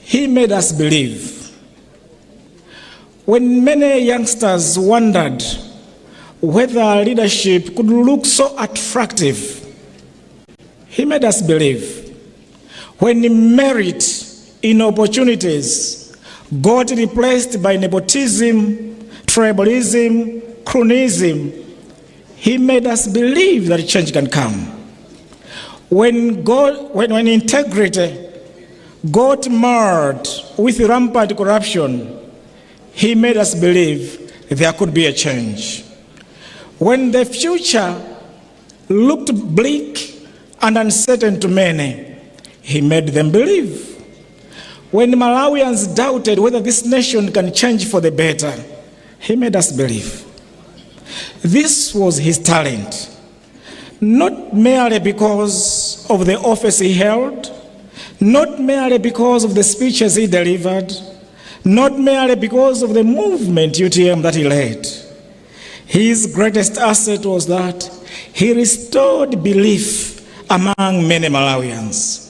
he made us believe. When many youngsters wondered whether leadership could look so attractive, he made us believe. When merit in opportunities got replaced by nepotism, tribalism, cronyism, he made us believe that change can come. When integrity got marred with rampant corruption, he made us believe there could be a change. When the future looked bleak and uncertain to many, he made them believe. When Malawians doubted whether this nation can change for the better, he made us believe. This was his talent. not merely because of the office he held, not merely because of the speeches he delivered, not merely because of the movement UTM that he led. His greatest asset was that he restored belief among many Malawians.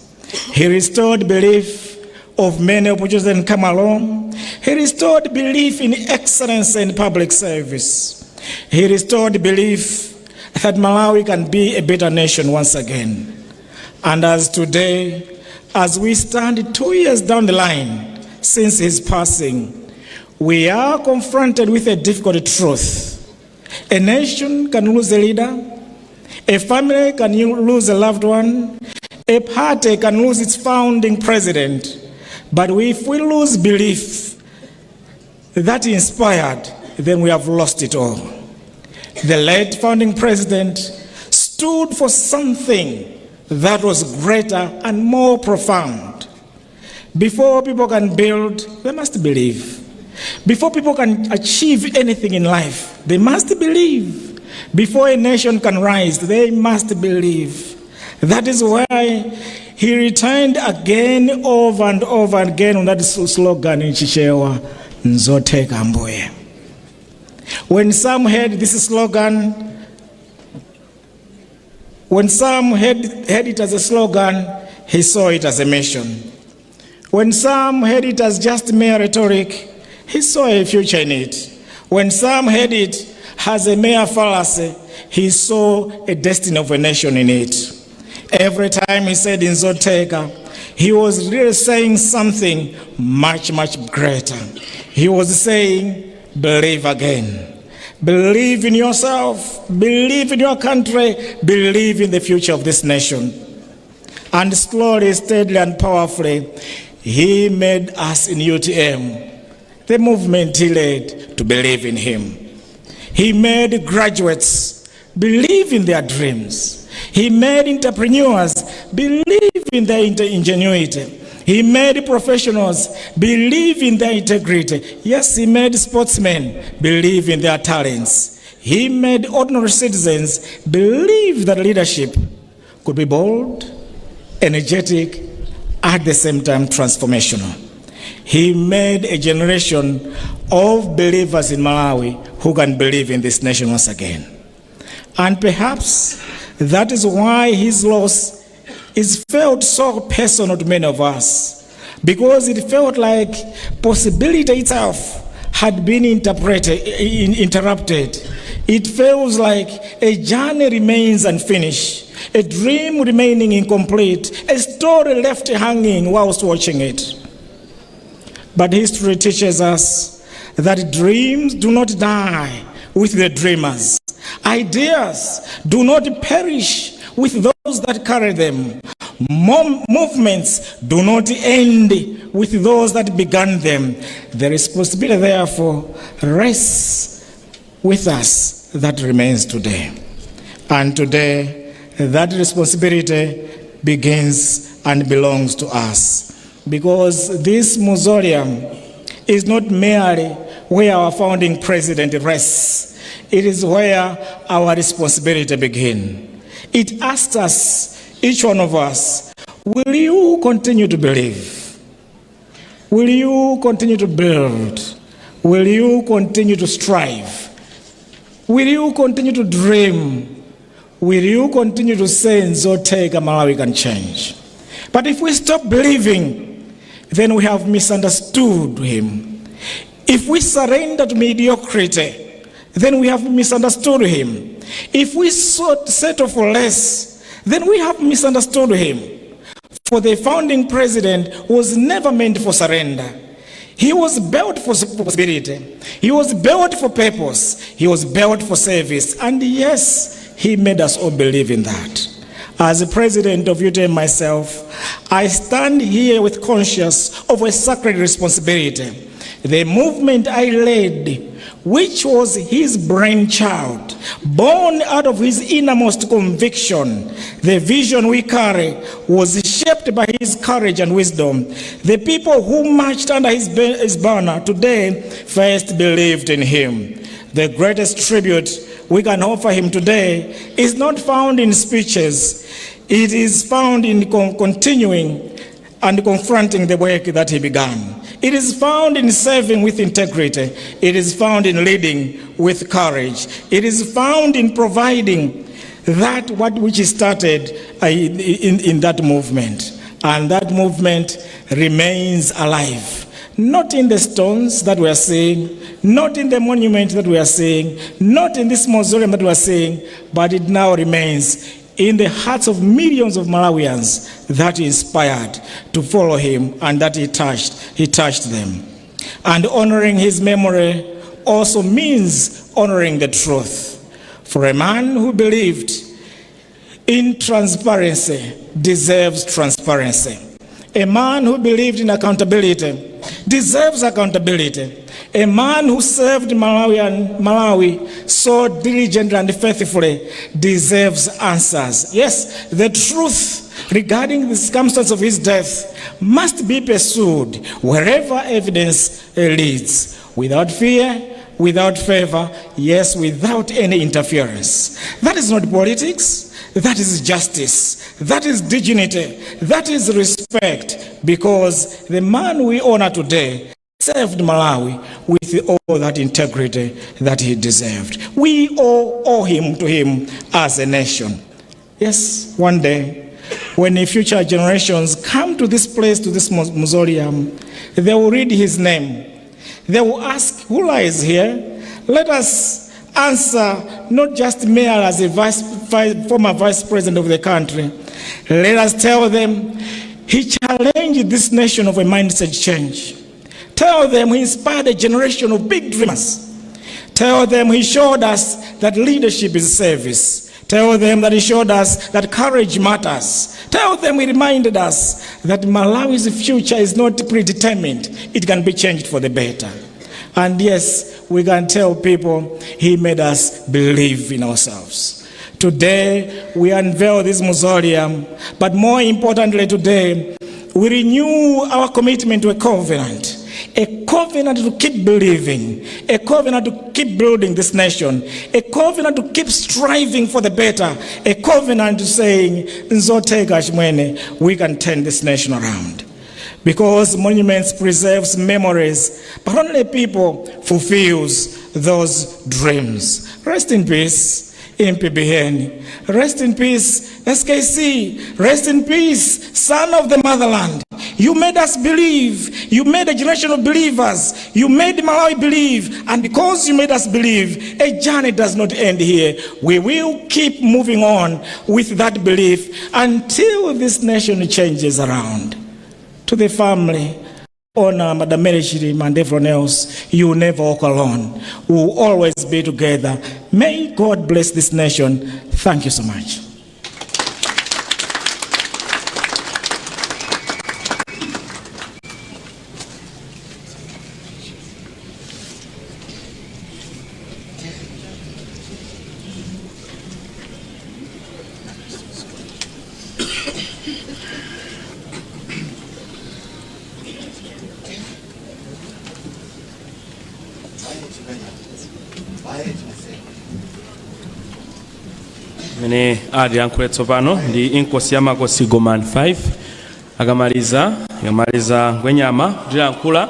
He restored belief of many opportunities that come along. He restored belief in excellence and public service. He restored belief that Malawi can be a better nation once again. And as today, as we stand 2 years down the line since his passing, we are confronted with a difficult truth. A nation can lose a leader, a family can lose a loved one, a party can lose its founding president. But if we lose belief that inspired, then we have lost it all. The late founding president stood for something that was greater and more profound. Before people can build, they must believe. Before people can achieve anything in life, they must believe. Before a nation can rise, they must believe. That is why he returned again over and over again on that slogan in Ntcheu, Nzoteka Mbuye. When some heard this slogan, when some heard it as a slogan, he saw it as a mission. When some heard it as just mere rhetoric, he saw a future in it. When some heard it as a mere fallacy, he saw a destiny of a nation in it. Every time he said in Zoteka, he was really saying something much, much greater. He was saying, believe again. Believe in yourself. Believe in your country. Believe in the future of this nation. And slowly, steadily, and powerfully, he made us in UTM, the movement he led, to believe in him. He made graduates believe in their dreams. He made entrepreneurs believe in their ingenuity. He made professionals believe in their integrity. Yes, he made sportsmen believe in their talents. He made ordinary citizens believe that leadership could be bold, energetic, at the same time transformational. He made a generation of believers in Malawi who can believe in this nation once again. And perhaps that is why his loss is felt so personal to many of us, because it felt like possibility itself had been interrupted. It feels like a journey remains unfinished, a dream remaining incomplete, a story left hanging whilst watching it. But history teaches us that dreams do not die with the dreamers. Ideas do not perish with those that carry them. Movements do not end with those that began them. The responsibility, therefore, rests with us that remains today. And today, that responsibility begins and belongs to us. Because this mausoleum is not merely where our founding president rests. It is where our responsibility begins. It asks us, each one of us, will you continue to believe? Will you continue to build? Will you continue to strive? Will you continue to dream? Will you continue to say, Nzoteka Malawi can change? But if we stop believing, then we have misunderstood him. If we surrender to mediocrity, then we have misunderstood him. If we settle for less, then we have misunderstood him. For the founding president was never meant for surrender. He was built for possibility. He was built for purpose. He was built for service. And yes, he made us all believe in that. As the president of UTM myself, I stand here with conscious of a sacred responsibility. The movement I led, which was his brainchild, born out of his innermost conviction, the vision we carry was shaped by his courage and wisdom. The people who marched under his banner today first believed in him. The greatest tribute we can offer him today is not found in speeches. It is found in continuing and confronting the work that he began. It is found in serving with integrity. It is found in leading with courage. It is found in providing that which he started in that movement. And that movement remains alive. Not in the stones that we are seeing, not in the monument that we are seeing, not in this mausoleum that we are seeing, but it now remains in the hearts of millions of Malawians that he inspired to follow him and that he touched them. And honoring his memory also means honoring the truth. For a man who believed in transparency deserves transparency. A man who believed in accountability deserves accountability. A man who served Malawi so diligently and faithfully deserves answers. Yes, the truth regarding the circumstance of his death must be pursued wherever evidence leads, without fear, without favor, yes, without any interference. That is not politics. That is justice. That is dignity. That is respect, because the man we honor today served Malawi with all that integrity that he deserved. We all owe him to him as a nation. Yes, one day, when the future generations come to this place, to this mausoleum, they will read his name. They will ask, who lies here? Let us answer not just Mayor as a former vice president of the country. Let us tell them he challenged this nation of a mindset change. Tell them he inspired a generation of big dreamers. Tell them he showed us that leadership is service. Tell them that he showed us that courage matters. Tell them he reminded us that Malawi's future is not predetermined. It can be changed for the better. And yes, we can tell people he made us believe in ourselves. Today, we unveil this mausoleum, but more importantly today, we renew our commitment to a covenant to keep believing, a covenant to keep building this nation, a covenant to keep striving for the better, a covenant to saying, Nzotega Chimwene, we can turn this nation around. Because monuments preserves memories, but only people fulfills those dreams. Rest in peace, MPBN. Rest in peace, SKC. Rest in peace, son of the motherland. You made us believe. You made a generation of believers. You made Malawi believe. And because you made us believe, a journey does not end here. We will keep moving on with that belief until this nation changes around. To the family, honor Madam Mary Chilima and everyone else, you will never walk alone. We will always be together. May God bless this nation. Thank you so much. Mene adi yankule tsopano ndi inkosi ya makosi Goman 5 akamaliza ngwenyama ndi yankula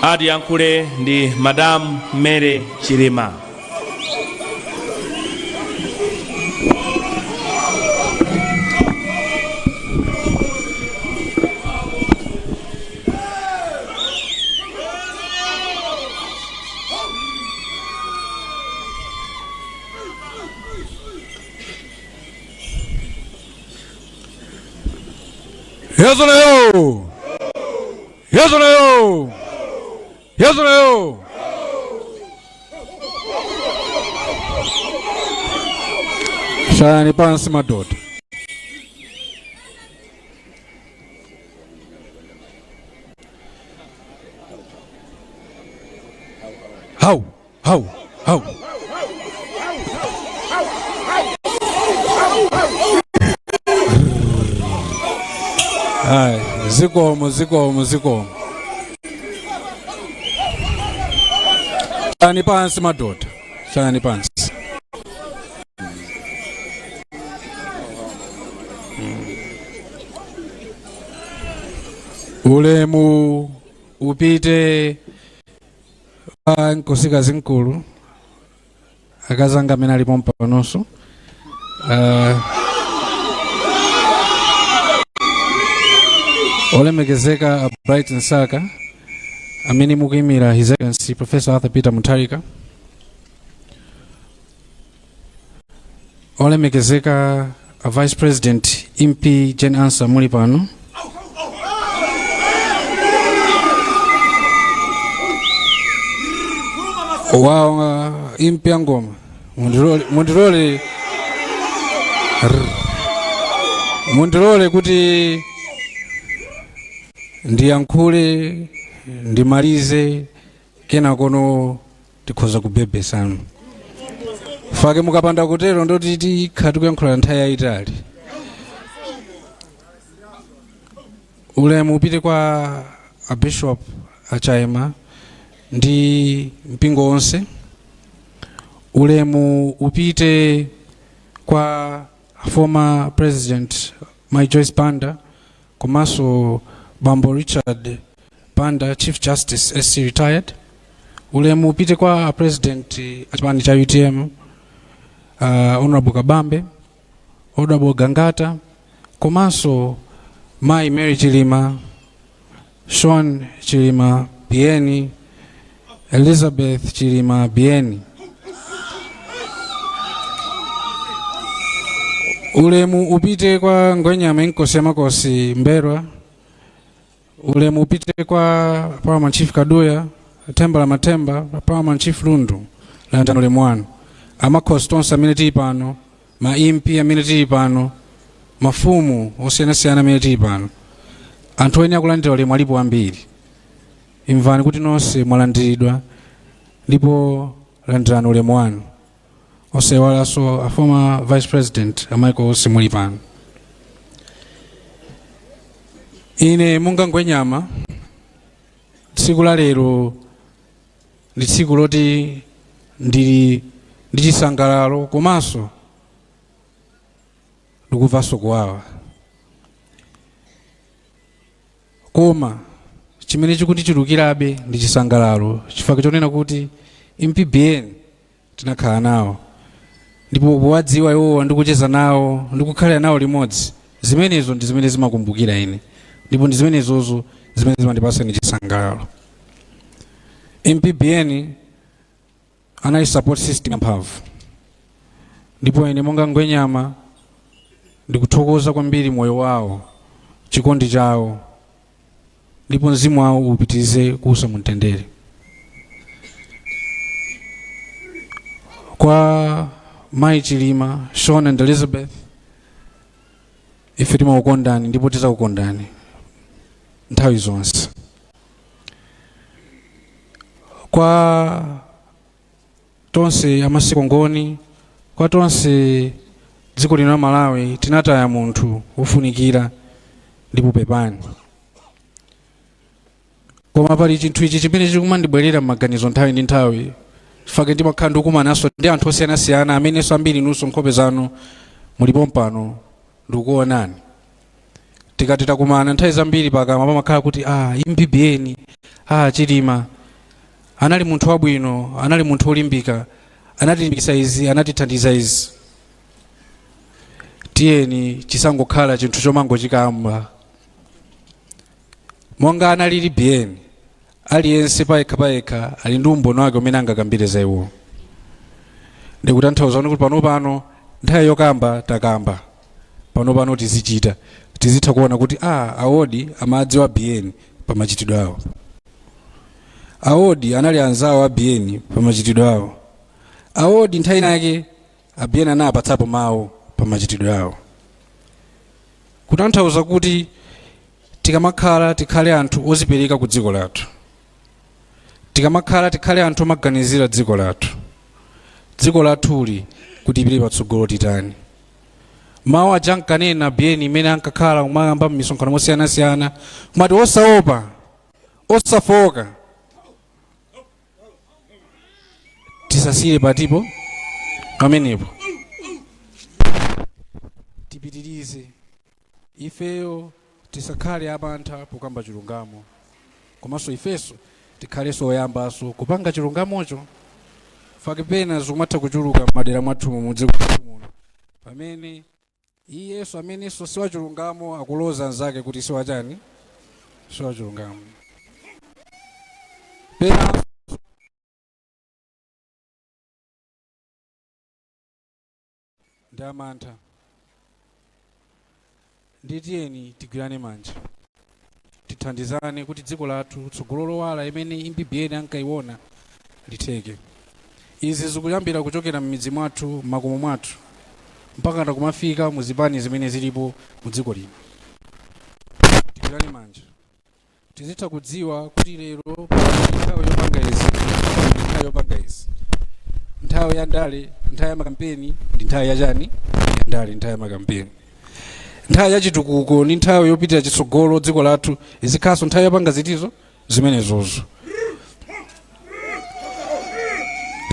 adi yankule ndi Madam Mary Chilima. Yezoneyo! Yezoneyo! Yezoneyo! Shayani pansi madoda. How? Hai, zikomo. Shayani pansi madoda. Shayani pansi. Ulemu upite kwa nkosikazi nkulu akazanga amene alipo mpanoso. Olemekezeka Bright Nsaka amene mukuyimira His Excellency Professor Arthur Peter Mutharika. Olemekezeka Vice President MP Jen Answer muli pano. Wow, MP Angoma mundirole kuti ndiyankhule ndimalize kena kono tikhoza kubebesana. Fake mukapanda kutero ndoti tikhati kuyankhula nthawi yayitali. Ulemu upite kwa a Bishop Chilima ndi mpingo onse. Ulemu upite kwa former President My Joyce Banda komanso Bambo Richard Banda, Chief Justice SC retired. Ulemu upite kwa President achipani cha UTM Honorable Kabambe, Honorable Gangata, komanso Mai Mary Chilima, Sean Chilima Bieni, Elizabeth Chilima Bieni. Ulemu upite kwa Ngwenyama Nkosi Makosi Mberwa. Ulemu upite kwa Paramount Chief Kaduya, Temba la Matemba, Paramount Chief Lundu, Lantano Lemwano. Amakosi tonse amene tili pano, maimpi amene tili pano, mafumu osiyanasiyana amene tili pano. Anthu eni akulandira ulemu alipo ambiri. Imvani kuti nonse mwalandiridwa ndipo landirani ulemu wanu. Osewalanso a former Vice President Amaiko onse muli pano. Ine monga Ngwenyama, tsiku la lero ndi tsiku loti ndili ndi chisangalalo komanso ndikuvanso kuwawa. Koma chimene chikutichulukirabe ndi chisangalalo chifukwa chonena kuti MPBN tinakhala nawo ndipo kuwadziwa iwo ndikucheza nawo ndikukhalira nawo limodzi. Zimenezo ndi zimene zimakumbukira ine ndipo ndi zimenezozo zimene zimandipasa ni chisangalalo. MPBN anali support system yamphamvu ndipo ine monga Ngwenyama ndikuthokoza kwambiri moyo wawo, chikondi chawo, ndipo mzimu wawo upitize kuusa mumtendere. Kwa Mai Chilima, Sean and Elizabeth, ife timakukondani ndipo tizakukondani nthawi zonse. Kwa tonse amasiku ngoni, kwa tonse dziko lino la Malawi, tinataya munthu wofunikira ndipo pepani. Koma pali chinthu ichi chimene chikumandibwerera m'maganizo nthawi ndi nthawi. Fake ndimakhala ndikumananso ndi anthu osiyanasiyana amenenso ambiri nunso nkhope zanu mulipo mpano ndikuonani. Tikati takumana nthawi zambiri pakamwa pamakhala kuti MPBN Chilima anali munthu wabwino, anali munthu olimbika, anatilimbikitsa izi, anatithandiza izi. Tiyeni chisangokhala chinthu chomangochikamba. Monga analili BN, aliyense payekha ali ndi umboni wake umene angakambire za iwo. Ndikutanthauza kuti pano nthawi yokamba takamba, pano tizichita, tizitha kuona kuti awodi amadziwa BN pamachitidwe awo. Awodi anali anzawo a BN pamachitidwe awo. Awodi nthawi yake BN anapatsapo mawu pamachitidwe awo. Kutanthauza kuti tikamakhala tikhale anthu ozipereka ku dziko lathu. Tikamakhala tikhale anthu omaganizira dziko lathu. Dziko lathuli kuti ipite patsogolo titani. Mawu aja nkanena BN imene ankakhala kumayamba m'misonkhano mosiyanasiyana kumati osaopa, osafoka, tisasire patipo pamenepo. Tipitirize ifeyo tisakhale amantha pokamba chilungamo, komanso ifeso tikhalenso oyambaso kupanga chilungamocho. Fake pena zikumatha kuchuluka madera mwathu mudziko muno, pamene iyeso amenenso siwa chilungamo akuloza nzake kuti siwa chani, siwa chilungamo. Pena ndamantha nditiyeni tigwirane manja tithandizane kuti dziko lathu tsogolo lowala imene imbibiyeni ankaiona litheke. Izi zikuyambira kuchokera m'midzi mwathu, makomo mwathu, mpaka kumafika muzipani zimene zilipo mu dziko lino. Tigwirane manja tizitha kudziwa kuti lero nthawi yopanga izi, nthawi ya ndale, nthawi ya makampeni ndi nthawi ya chani, ya ndale, nthawi ya makampeni. Nthawi ya chitukuko ndi nthawi yopitira chitsogolo dziko lathu izikhaso nthawi yopanga zitizo zimenezozo.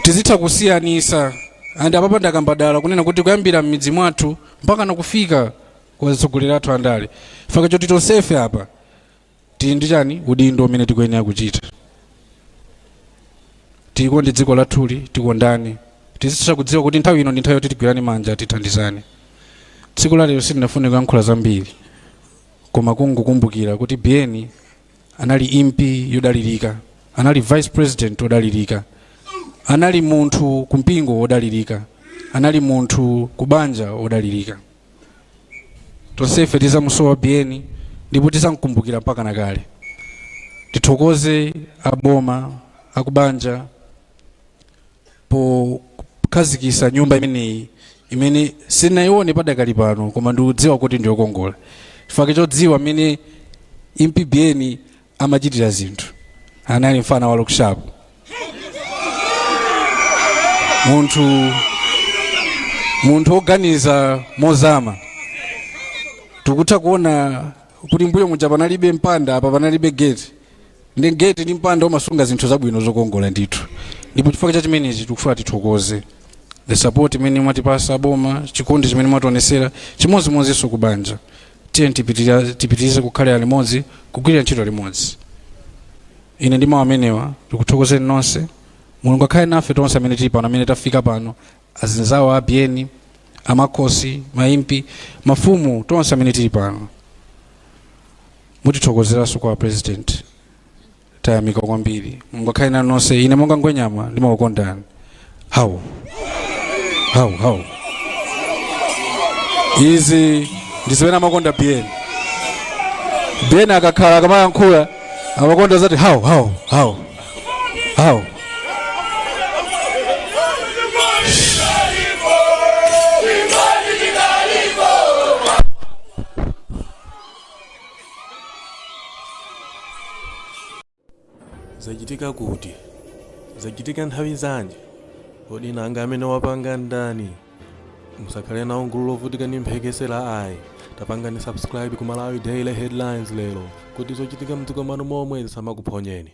Tizitha kusiyanisa andi apapa ndakambadala kunena kuti kuyambira m'midzi mwathu mpaka nakufika kwa atsogoleri athu andale. Faka choti tonsefe apa tili ndi chani, udindo umene tikuyenera kuchita. Tikonde dziko lathuli, tikondane. Tizitha kudziwa kuti nthawi ino ndi nthawi yoti tigwirane manja tithandizane. Tsiku la lero sindinafune kuyankhula zambiri, koma kungokumbukira kuti Bien anali MP yodalirika, anali Vice President wodalirika, anali munthu kumpingo wodalirika, anali munthu kubanja wodalirika. Tonsefe tizamusowa Bien ndipo tizamkumbukira mpaka nakale. Tithokoze aboma akubanja po kukhazikitsa nyumba imeneyi imene sinayione padakali pano, koma ndikudziwa kuti ndiyokongola. Chifukwa chodziwa amene MP Bien amachitira zinthu, anali mfana wa workshop, munthu oganiza mozama. Tikutha kuona kuti mbuyo muja panalibe mpanda, apa panalibe gate, ndi gate ndi mpanda umasunga zinthu zabwino zokongola ndithu. Ndipo chifukwa cha chimenechi tikufuna tithokoze the support imene mwatipasa boma, chikondi chimene mwatonesera, chimodzimodzinso kubanja. Tiye tipitirize kukhala limodzi, kugwirira ntchito limodzi. Ine ndi mawu amenewa tikuthokozeni nonse. Mulungu akhale nafe tonse amene tili pano, amene tafika pano, azinzawo a Bien, amakhosi, maimpi, mafumu, tonse amene tili pano. Mutithokozeranso kwa president, tayamika kwambiri. Mulungu akhale nanu nonse. Ine monga Ngwenyama ndimakukondani. How izi ndizimene amakonda Bien. Bien akakhala akamayankhula amakonda zati how zachitika kuti zachitika nthawi zanji, kodi nanga amene wapanga ndani? Musakhale nawo gulu lovutika ndi mphekesera ayi. Tapangani subscribe ku Malawi Daily Headlines lero kuti zochitika mdziko mwanu momwe zisamakuphonyeni.